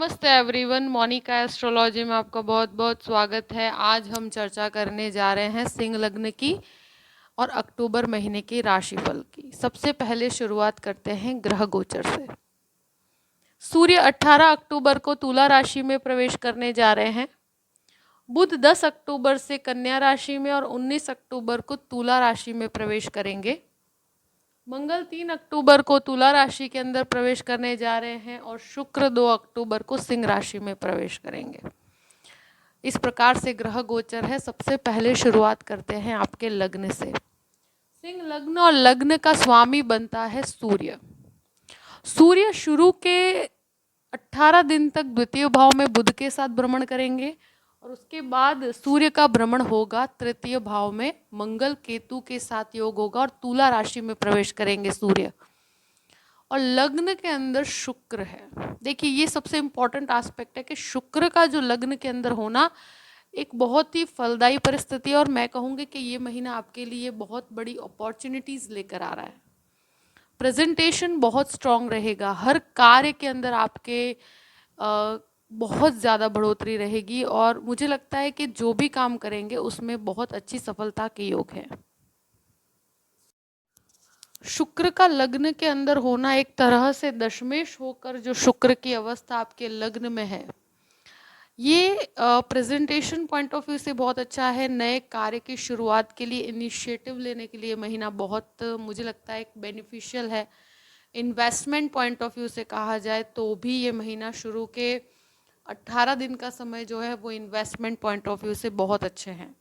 नमस्ते everyone, Monika astrology में आपका बहुत बहुत स्वागत है। आज हम चर्चा करने जा रहे हैं सिंह लग्न की और अक्टूबर महीने की राशिफल की। सबसे पहले शुरुआत करते हैं ग्रह गोचर से। सूर्य 18 अक्टूबर को तुला राशि में प्रवेश करने जा रहे हैं। बुध 10 अक्टूबर से कन्या राशि में और 19 अक्टूबर को तुला राशि में प्रवेश करेंगे। मंगल 3 अक्टूबर को तुला राशि के अंदर प्रवेश करने जा रहे हैं और शुक्र 2 अक्टूबर को सिंह राशि में प्रवेश करेंगे। इस प्रकार से ग्रह गोचर है। सबसे पहले शुरुआत करते हैं आपके लग्न से। सिंह लग्न और लग्न का स्वामी बनता है सूर्य। सूर्य शुरू के 18 दिन तक द्वितीय भाव में बुध के साथ भ्रमण करेंगे और उसके बाद सूर्य का भ्रमण होगा तृतीय भाव में, मंगल केतु के साथ योग होगा और तुला राशि में प्रवेश करेंगे सूर्य। और लग्न के अंदर शुक्र है। देखिए, ये सबसे इंपॉर्टेंट एस्पेक्ट है कि शुक्र का जो लग्न के अंदर होना एक बहुत ही फलदायी परिस्थिति है और मैं कहूँगी कि ये महीना आपके लिए बहुत बड़ी अपॉर्चुनिटीज लेकर आ रहा है। प्रेजेंटेशन बहुत स्ट्रांग रहेगा, हर कार्य के अंदर आपके बहुत ज़्यादा बढ़ोतरी रहेगी और मुझे लगता है कि जो भी काम करेंगे उसमें बहुत अच्छी सफलता के योग है। शुक्र का लग्न के अंदर होना एक तरह से दशमेश होकर जो शुक्र की अवस्था आपके लग्न में है, ये प्रेजेंटेशन पॉइंट ऑफ व्यू से बहुत अच्छा है। नए कार्य की शुरुआत के लिए, इनिशिएटिव लेने के लिए महीना बहुत मुझे लगता है एक बेनिफिशियल है। इन्वेस्टमेंट पॉइंट ऑफ व्यू से कहा जाए तो भी ये महीना शुरू के 18 दिन का समय जो है वो इन्वेस्टमेंट पॉइंट ऑफ व्यू से बहुत अच्छे हैं।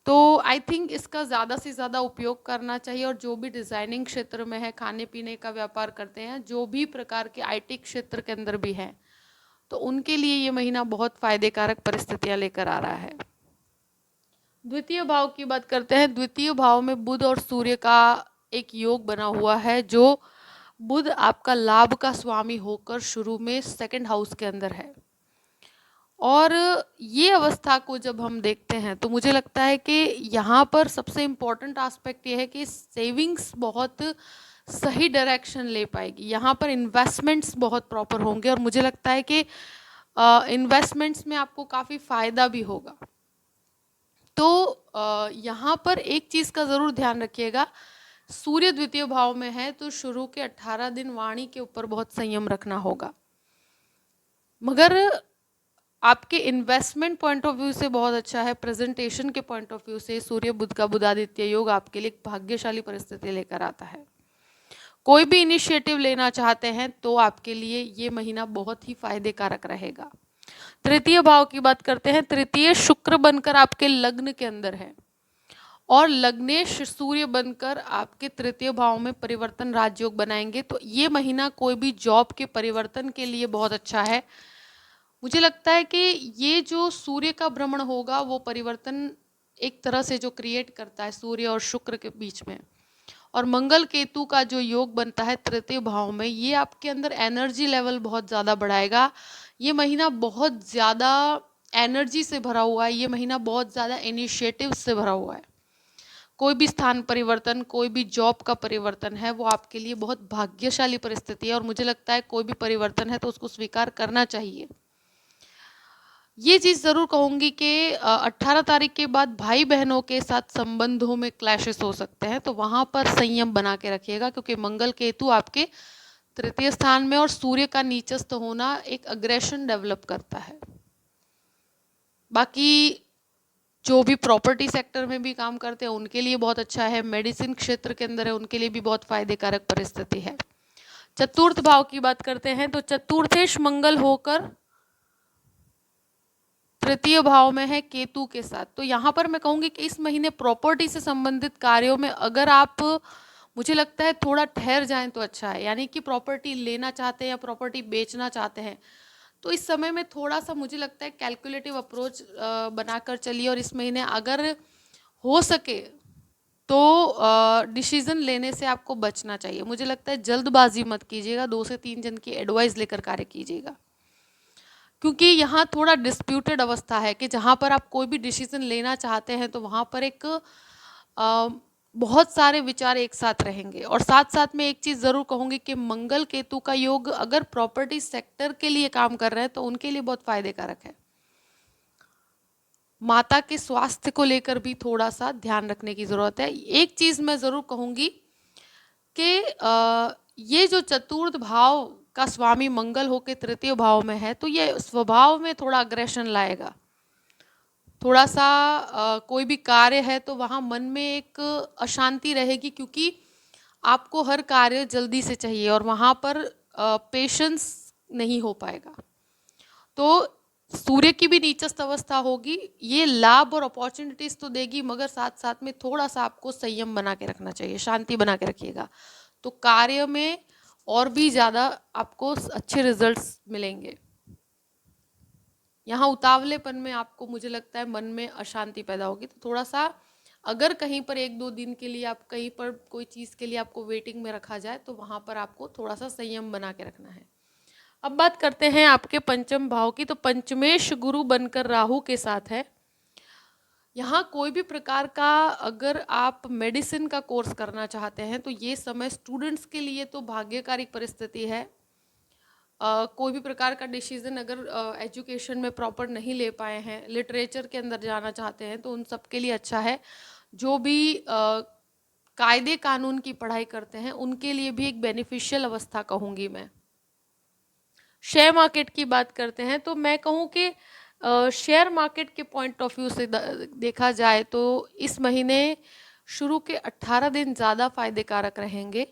तो आई थिंक इसका ज़्यादा से ज़्यादा उपयोग करना चाहिए और जो भी डिज़ाइनिंग क्षेत्र में है, खाने पीने का व्यापार करते हैं, जो भी प्रकार के आईटी क्षेत्र के अंदर भी हैं, तो उनके लिए ये महीना बहुत फायदेकारक परिस्थितियां लेकर आ रहा है। द्वितीय भाव की बात करते हैं। द्वितीय भाव में बुध और सूर्य का एक योग बना हुआ है, जो बुध आपका लाभ का स्वामी होकर शुरू में सेकंड हाउस के अंदर है। और ये अवस्था को जब हम देखते हैं तो मुझे लगता है कि यहाँ पर सबसे इम्पोर्टेंट एस्पेक्ट ये है कि सेविंग्स बहुत सही डायरेक्शन ले पाएगी। यहाँ पर इन्वेस्टमेंट्स बहुत प्रॉपर होंगे और मुझे लगता है कि इन्वेस्टमेंट्स में आपको काफ़ी फ़ायदा भी होगा। तो यहाँ पर एक चीज़ का ज़रूर ध्यान रखिएगा, सूर्य द्वितीय भाव में है तो शुरू के 18 दिन वाणी के ऊपर बहुत संयम रखना होगा। मगर आपके इन्वेस्टमेंट पॉइंट ऑफ व्यू से बहुत अच्छा है। प्रेजेंटेशन के पॉइंट ऑफ व्यू से सूर्य बुध का बुधादित्य योग आपके लिए एक भाग्यशाली परिस्थिति लेकर आता है। कोई भी इनिशिएटिव लेना चाहते हैं तो आपके लिए ये महीना बहुत ही फायदेकारक रहेगा। तृतीय भाव की बात करते हैं। तृतीय शुक्र बनकर आपके लग्न के अंदर है और लग्नेश सूर्य बनकर आपके तृतीय भाव में परिवर्तन राजयोग बनाएंगे। तो ये महीना कोई भी जॉब के परिवर्तन के लिए बहुत अच्छा है। मुझे लगता है कि ये जो सूर्य का भ्रमण होगा वो परिवर्तन एक तरह से जो क्रिएट करता है सूर्य और शुक्र के बीच में, और मंगल केतु का जो योग बनता है तृतीय भाव में, ये आपके अंदर एनर्जी लेवल बहुत ज़्यादा बढ़ाएगा। ये महीना बहुत ज़्यादा एनर्जी से भरा हुआ है। ये महीना बहुत ज़्यादा इनिशिएटिव से भरा हुआ है। कोई भी स्थान परिवर्तन, कोई भी जॉब का परिवर्तन है, वो आपके लिए बहुत भाग्यशाली परिस्थिति है और मुझे लगता है कोई भी परिवर्तन है तो उसको स्वीकार करना चाहिए। ये चीज़ ज़रूर कहूँगी कि 18 तारीख के बाद भाई बहनों के साथ संबंधों में क्लैशेस हो सकते हैं, तो वहाँ पर संयम बना के रखिएगा, क्योंकि मंगल केतु आपके तृतीय स्थान में और सूर्य का नीचस्थ होना एक अग्रेशन डेवलप करता है। बाकी जो भी प्रॉपर्टी सेक्टर में भी काम करते हैं उनके लिए बहुत अच्छा है, मेडिसिन क्षेत्र के अंदर है उनके लिए भी बहुत फायदेकारक परिस्थिति है। चतुर्थ भाव की बात करते हैं तो चतुर्थेश मंगल होकर तृतीय भाव में है केतु के साथ। तो यहाँ पर मैं कहूँगी कि इस महीने प्रॉपर्टी से संबंधित कार्यों में अगर आप, मुझे लगता है, थोड़ा ठहर जाएं तो अच्छा है। यानी कि प्रॉपर्टी लेना चाहते हैं या प्रॉपर्टी बेचना चाहते हैं तो इस समय में थोड़ा सा मुझे लगता है कैलकुलेटिव अप्रोच बनाकर चलिए और इस महीने अगर हो सके तो डिसीजन लेने से आपको बचना चाहिए। मुझे लगता है जल्दबाजी मत कीजिएगा, 2 से 3 जन की एडवाइस लेकर कार्य कीजिएगा, क्योंकि यहाँ थोड़ा डिस्प्यूटेड अवस्था है कि जहाँ पर आप कोई भी डिसीजन लेना चाहते हैं तो वहाँ पर एक बहुत सारे विचार एक साथ रहेंगे। और साथ साथ में एक चीज़ ज़रूर कहूँगी कि मंगल केतु का योग अगर प्रॉपर्टी सेक्टर के लिए काम कर रहे हैं तो उनके लिए बहुत फायदे कारक है। माता के स्वास्थ्य को लेकर भी थोड़ा सा ध्यान रखने की ज़रूरत है। एक चीज़ मैं ज़रूर कहूँगी कि ये जो चतुर्थ भाव का स्वामी मंगल होके तृतीय भाव में है तो ये स्वभाव में थोड़ा अग्रेशन लाएगा। थोड़ा सा कोई भी कार्य है तो वहाँ मन में एक अशांति रहेगी, क्योंकि आपको हर कार्य जल्दी से चाहिए और वहाँ पर पेशेंस नहीं हो पाएगा। तो सूर्य की भी नीचस्थ अवस्था होगी, ये लाभ और अपॉर्चुनिटीज तो देगी, मगर साथ साथ में थोड़ा सा आपको संयम बना के रखना चाहिए, शांति बना के रखिएगा, तो कार्य में और भी ज़्यादा आपको अच्छे रिजल्ट्स मिलेंगे। यहाँ उतावलेपन में आपको, मुझे लगता है, मन में अशांति पैदा होगी। तो थोड़ा सा अगर कहीं पर 1-2 दिन के लिए आप कहीं पर कोई चीज़ के लिए आपको वेटिंग में रखा जाए तो वहाँ पर आपको थोड़ा सा संयम बना के रखना है। अब बात करते हैं आपके पंचम भाव की। तो पंचमेश गुरु बनकर राहु के साथ है। यहाँ कोई भी प्रकार का अगर आप मेडिसिन का कोर्स करना चाहते हैं तो ये समय स्टूडेंट्स के लिए तो भाग्यकारी परिस्थिति है। कोई भी प्रकार का डिसीजन अगर एजुकेशन में प्रॉपर नहीं ले पाए हैं, लिटरेचर के अंदर जाना चाहते हैं, तो उन सब के लिए अच्छा है। जो भी कायदे कानून की पढ़ाई करते हैं उनके लिए भी एक बेनिफिशियल अवस्था कहूँगी मैं। शेयर मार्केट की बात करते हैं तो मैं कहूँ कि शेयर मार्केट के पॉइंट ऑफ व्यू से देखा जाए तो इस महीने शुरू के 18 दिन ज़्यादा फायदे कारक रहेंगे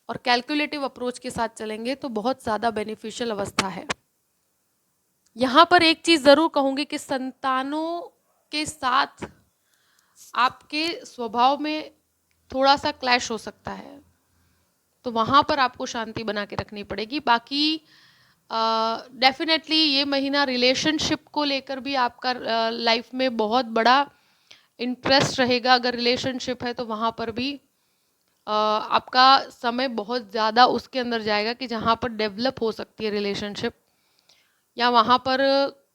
और कैलकुलेटिव अप्रोच के साथ चलेंगे तो बहुत ज़्यादा बेनिफिशियल अवस्था है। यहाँ पर एक चीज़ ज़रूर कहूँगी कि संतानों के साथ आपके स्वभाव में थोड़ा सा क्लैश हो सकता है, तो वहाँ पर आपको शांति बना के रखनी पड़ेगी। बाकी डेफिनेटली ये महीना रिलेशनशिप को लेकर भी आपका लाइफ में बहुत बड़ा इंटरेस्ट रहेगा। अगर रिलेशनशिप है तो वहाँ पर भी आपका समय बहुत ज़्यादा उसके अंदर जाएगा कि जहाँ पर डेवलप हो सकती है रिलेशनशिप, या वहाँ पर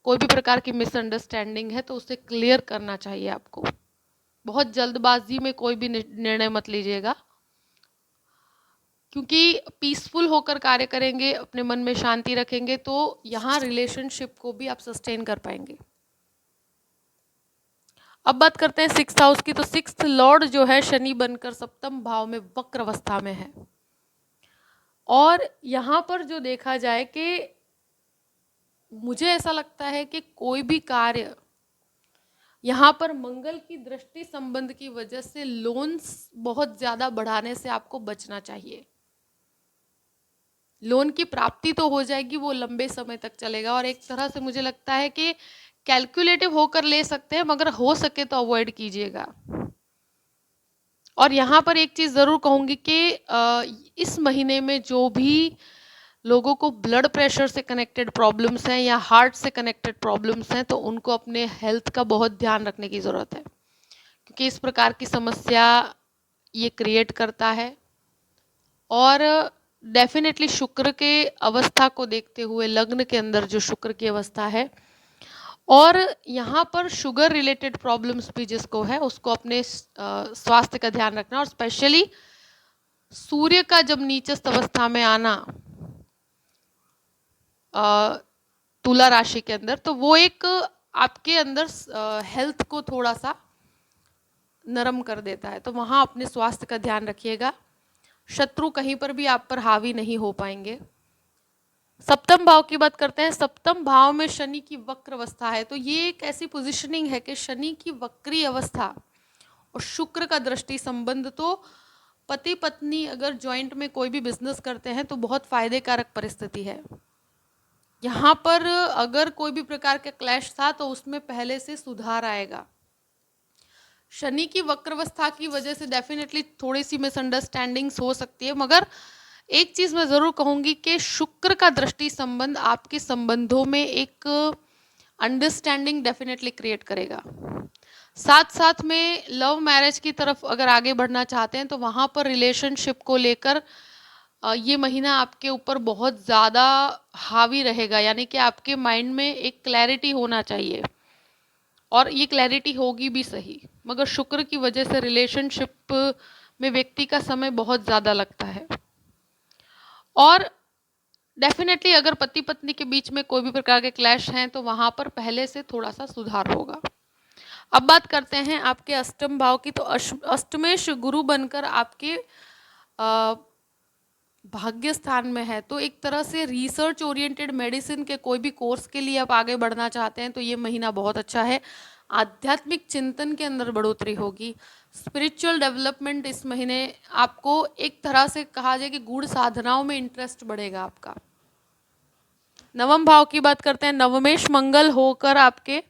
कोई भी प्रकार की मिसअंडरस्टैंडिंग है तो उसे क्लियर करना चाहिए आपको। बहुत जल्दबाजी में कोई भी निर्णय मत लीजिएगा, क्योंकि पीसफुल होकर कार्य करेंगे, अपने मन में शांति रखेंगे तो यहाँ रिलेशनशिप को भी आप सस्टेन कर पाएंगे। अब बात करते हैं 6th हाउस की। तो 6th लॉर्ड जो है शनि बनकर सप्तम भाव में वक्र अवस्था में है, और यहाँ पर जो देखा जाए कि मुझे ऐसा लगता है कि कोई भी कार्य यहाँ पर मंगल की दृष्टि संबंध की वजह से लोन्स बहुत ज्यादा बढ़ाने से आपको बचना चाहिए। लोन की प्राप्ति तो हो जाएगी, वो लंबे समय तक चलेगा, और एक तरह से मुझे लगता है कि कैलकुलेटिव होकर ले सकते हैं, मगर हो सके तो अवॉइड कीजिएगा। और यहाँ पर एक चीज़ ज़रूर कहूँगी कि इस महीने में जो भी लोगों को ब्लड प्रेशर से कनेक्टेड प्रॉब्लम्स हैं या हार्ट से कनेक्टेड प्रॉब्लम्स हैं तो उनको अपने हेल्थ का बहुत ध्यान रखने की ज़रूरत है, क्योंकि इस प्रकार की समस्या ये क्रिएट करता है। और डेफिनेटली शुक्र के अवस्था को देखते हुए, लग्न के अंदर जो शुक्र की अवस्था है, और यहाँ पर शुगर रिलेटेड प्रॉब्लम्स भी जिसको है उसको अपने स्वास्थ्य का ध्यान रखना, और स्पेशली सूर्य का जब नीचस्थ अवस्था में आना तुला राशि के अंदर, तो वो एक आपके अंदर हेल्थ को थोड़ा सा नरम कर देता है, तो वहाँ अपने स्वास्थ्य का ध्यान रखिएगा। शत्रु कहीं पर भी आप पर हावी नहीं हो पाएंगे। सप्तम भाव की बात करते हैं। सप्तम भाव में शनि की वक्र अवस्था है, तो ये एक ऐसी पोजीशनिंग है कि शनि की वक्री अवस्था और शुक्र का दृष्टि संबंध, तो पति पत्नी अगर जॉइंट में कोई भी बिजनेस करते हैं तो बहुत फायदे कारक परिस्थिति है। यहाँ पर अगर कोई भी प्रकार का क्लैश था तो उसमें पहले से सुधार आएगा। शनि की वक्रावस्था की वजह से डेफिनेटली थोड़ी सी मिसअंडरस्टैंडिंग्स हो सकती है, मगर एक चीज मैं जरूर कहूंगी कि शुक्र का दृष्टि संबंध आपके संबंधों में एक अंडरस्टैंडिंग डेफिनेटली क्रिएट करेगा। साथ साथ में लव मैरिज की तरफ अगर आगे बढ़ना चाहते हैं तो वहाँ पर रिलेशनशिप को लेकर ये महीना आपके ऊपर बहुत ज़्यादा हावी रहेगा, यानी कि आपके माइंड में एक क्लैरिटी होना चाहिए, और ये क्लैरिटी होगी भी सही। मगर शुक्र की वजह से रिलेशनशिप में व्यक्ति का समय बहुत ज़्यादा लगता है। और डेफिनेटली अगर पति पत्नी के बीच में कोई भी प्रकार के क्लैश हैं तो वहाँ पर पहले से थोड़ा सा सुधार होगा। अब बात करते हैं आपके अष्टम भाव की। तो अष्टमेश गुरु बनकर आपके भाग्य स्थान में है, तो एक तरह से रिसर्च ओरिएंटेड मेडिसिन के कोई भी कोर्स के लिए आप आगे बढ़ना चाहते हैं तो ये महीना बहुत अच्छा है। आध्यात्मिक चिंतन के अंदर बढ़ोतरी होगी। स्पिरिचुअल डेवलपमेंट इस महीने आपको एक तरह से कहा जाए कि गूढ़ साधनाओं में इंटरेस्ट बढ़ेगा आपका। नवम भाव की बात करते हैं। नवमेश मंगल होकर आपके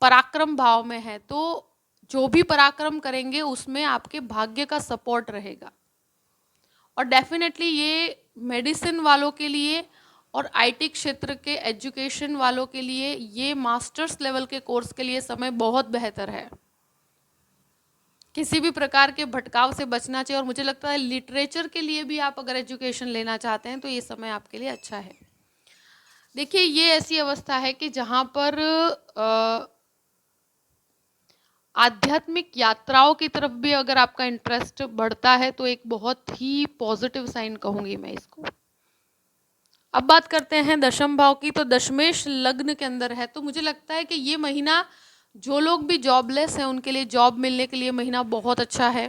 पराक्रम भाव में है, तो जो भी पराक्रम करेंगे उसमें आपके भाग्य का सपोर्ट रहेगा। और डेफिनेटली ये मेडिसिन वालों के लिए और आईटी क्षेत्र के एजुकेशन वालों के लिए, ये मास्टर्स लेवल के कोर्स के लिए समय बहुत बेहतर है। किसी भी प्रकार के भटकाव से बचना चाहिए। और मुझे लगता है लिटरेचर के लिए भी आप अगर एजुकेशन लेना चाहते हैं तो ये समय आपके लिए अच्छा है। देखिए, ये ऐसी अवस्था है कि जहाँ पर आध्यात्मिक यात्राओं की तरफ भी अगर आपका इंटरेस्ट बढ़ता है तो एक बहुत ही पॉजिटिव साइन कहूंगी मैं इसको। अब बात करते हैं दशम भाव की। तो दशमेश लग्न के अंदर है, तो मुझे लगता है कि ये महीना जो लोग भी जॉबलेस हैं उनके लिए जॉब मिलने के लिए महीना बहुत अच्छा है।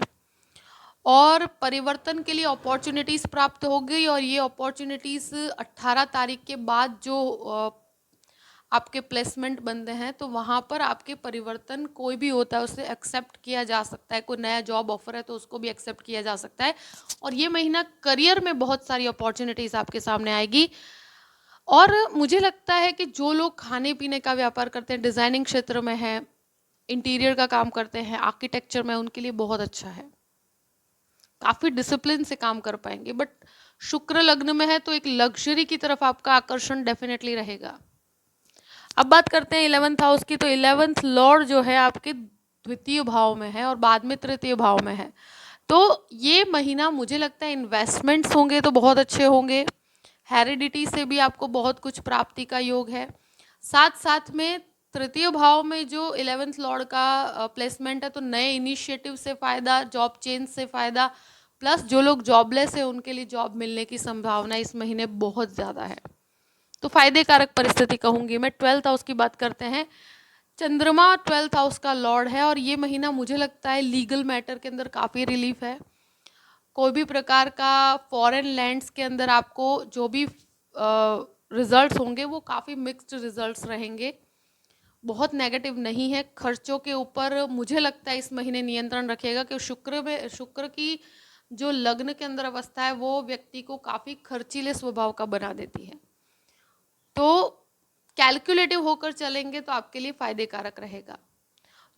और परिवर्तन के लिए अपॉर्चुनिटीज़ प्राप्त हो गई। और ये अपॉर्चुनिटीज़ 18 तारीख के बाद जो आपके प्लेसमेंट बनते हैं तो वहाँ पर आपके परिवर्तन कोई भी होता है उसे एक्सेप्ट किया जा सकता है। कोई नया जॉब ऑफर है तो उसको भी एक्सेप्ट किया जा सकता है। और ये महीना करियर में बहुत सारी अपॉर्चुनिटीज़ आपके सामने आएगी। और मुझे लगता है कि जो लोग खाने पीने का व्यापार करते हैं, डिज़ाइनिंग क्षेत्र में है, इंटीरियर का काम करते हैं, आर्किटेक्चर में, उनके लिए बहुत अच्छा है। काफ़ी डिसिप्लिन से काम कर पाएंगे। बट शुक्र लग्न में है तो एक लग्जरी की तरफ आपका आकर्षण डेफिनेटली रहेगा। अब बात करते हैं 11th हाउस की। तो 11th लॉर्ड जो है आपके द्वितीय भाव में है और बाद में तृतीय भाव में है। तो ये महीना मुझे लगता है इन्वेस्टमेंट्स होंगे तो बहुत अच्छे होंगे। हेरिडिटी से भी आपको बहुत कुछ प्राप्ति का योग है। साथ साथ में तृतीय भाव में जो 11th लॉर्ड का प्लेसमेंट है तो नए इनिशिएटिव से फ़ायदा, जॉब चेंज से फ़ायदा, प्लस जो लोग जॉबलेस है उनके लिए जॉब मिलने की संभावना इस महीने बहुत ज़्यादा है। तो फायदे कारक परिस्थिति कहूंगी मैं। 12th हाउस की बात करते हैं। चंद्रमा 12th हाउस का लॉर्ड है और ये महीना मुझे लगता है लीगल मैटर के अंदर काफ़ी रिलीफ है। कोई भी प्रकार का फॉरेन लैंड्स के अंदर आपको जो भी रिजल्ट्स होंगे वो काफ़ी मिक्स्ड रिजल्ट्स रहेंगे, बहुत नेगेटिव नहीं है। खर्चों के ऊपर मुझे लगता है इस महीने नियंत्रण रखिएगा कि शुक्र की जो लग्न के अंदर अवस्था है वो व्यक्ति को काफ़ी खर्चीले स्वभाव का बना देती है। तो कैलकुलेटिव होकर चलेंगे तो आपके लिए फायदे कारक रहेगा।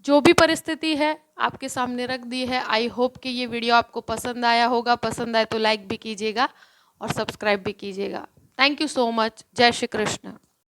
जो भी परिस्थिति है आपके सामने रख दी है। आई होप कि ये वीडियो आपको पसंद आया होगा। पसंद आए तो लाइक भी कीजिएगा और सब्सक्राइब भी कीजिएगा। Thank you so much. जय श्री कृष्ण।